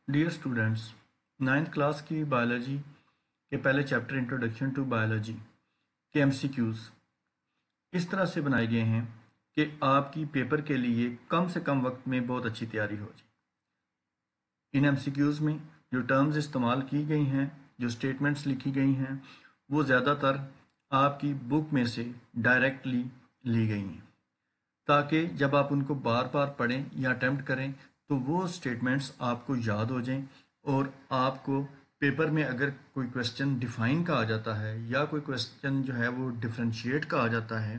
Dear students, ninth class की biology के पहले चैप्टर इंट्रोडक्शन टू बायोलॉजी के एमसीक्यूज़ इस तरह से बनाए गए हैं कि आपकी पेपर के लिए कम से कम वक्त में बहुत अच्छी तैयारी हो जाए। इन एमसीक्यूज़ में जो टर्म्स इस्तेमाल की गई हैं, जो स्टेटमेंट्स लिखी गई हैं, वो ज़्यादातर आपकी बुक में से डायरेक्टली ली गई हैं, ताकि जब आप उनको बार बार पढ़ें या अटैम्प्ट करें तो वो स्टेटमेंट्स आपको याद हो जाएं और आपको पेपर में अगर कोई क्वेश्चन डिफाइन का आ जाता है या कोई क्वेश्चन जो है वो डिफरेंशिएट का आ जाता है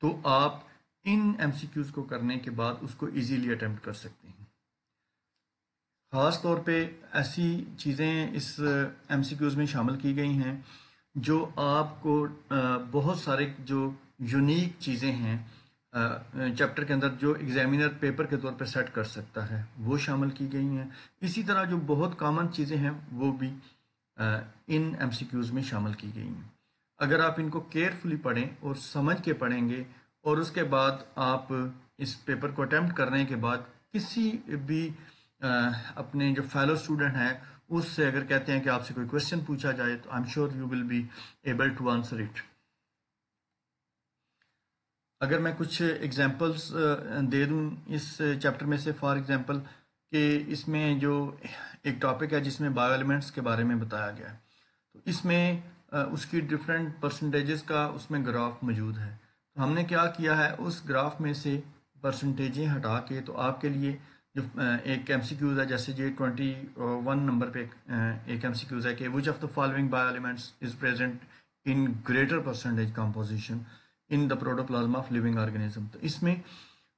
तो आप इन एमसीक्यूज़ को करने के बाद उसको इजीली अटैम्प्ट कर सकते हैं। ख़ास तौर पे ऐसी चीज़ें इस एमसीक्यूज़ में शामिल की गई हैं जो आपको बहुत सारे जो यूनिक चीज़ें हैं चैप्टर के अंदर जो एग्जामिनर पेपर के तौर पे सेट कर सकता है वो शामिल की गई हैं। इसी तरह जो बहुत कॉमन चीज़ें हैं वो भी इन एमसीक्यूज़ में शामिल की गई हैं। अगर आप इनको केयरफुली पढ़ें और समझ के पढ़ेंगे और उसके बाद आप इस पेपर को अटैम्प्ट करने के बाद किसी भी अपने जो फेलो स्टूडेंट हैं उससे अगर कहते हैं कि आपसे कोई क्वेश्चन पूछा जाए तो I am sure you will be able to answer it. अगर मैं कुछ एग्जांपल्स दे दूं इस चैप्टर में से, फॉर एग्जांपल कि इसमें जो एक टॉपिक है जिसमें बायो एलिमेंट्स के बारे में बताया गया है, तो इसमें उसकी डिफरेंट परसेंटेजेस का उसमें ग्राफ मौजूद है। तो हमने क्या किया है, उस ग्राफ में से परसेंटेजें हटा के तो आपके लिए जो एक एमसीक्यूज़ है, जैसे ये 21 नंबर पे एक एमसीक्यूज़ है कि which of the following bio elements is present in greater percentage composition in the protoplasm of living organism. तो इसमें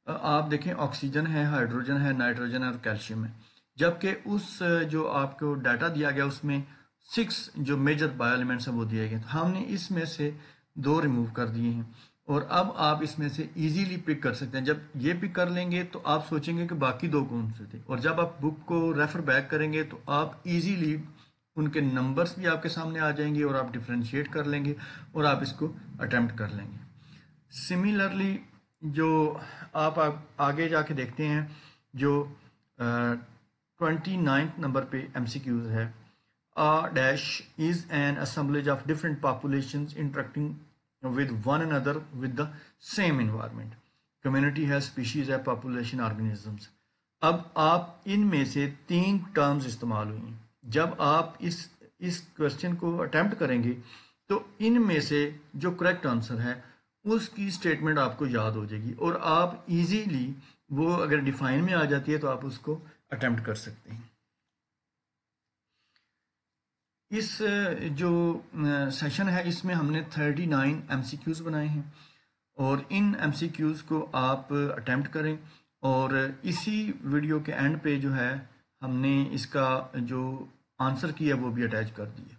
आप देखें ऑक्सीजन है, हाइड्रोजन है, नाइट्रोजन है और कैल्शियम है, जबकि उस जो आपको डाटा दिया गया उसमें 6 जो मेजर बायो एलिमेंट्स हैं वो दिए गए। तो हमने इसमें से 2 रिमूव कर दिए हैं और अब आप इसमें से इजीली पिक कर सकते हैं। जब ये पिक कर लेंगे तो आप सोचेंगे कि बाकी 2 कौन से थे, और जब आप बुक को रेफर बैक करेंगे तो आप इजीली उनके नंबर्स भी आपके सामने आ जाएंगे और आप डिफ्रेंशिएट कर लेंगे और आप इसको अटेम्प्ट कर लेंगे। सिमिलरली जो आप आगे जाके देखते हैं जो 29 नंबर पे एमसीक्यूज है, A dash is an assemblage of different populations interacting with one another with the same environment. Community है, species है, population organisms। अब आप इनमें से 3 टर्म्स इस्तेमाल हुई हैं। जब आप इस क्वेश्चन को अटेम्प्ट करेंगे तो इनमें से जो करेक्ट आंसर है उसकी स्टेटमेंट आपको याद हो जाएगी और आप इजीली वो अगर डिफाइन में आ जाती है तो आप उसको अटेम्प्ट कर सकते हैं। इस जो सेशन है इसमें हमने 39 एमसीक्यूज़ बनाए हैं और इन एमसीक्यूज़ को आप अटेम्प्ट करें और इसी वीडियो के एंड पे जो है हमने इसका जो आंसर किया वो भी अटैच कर दिया।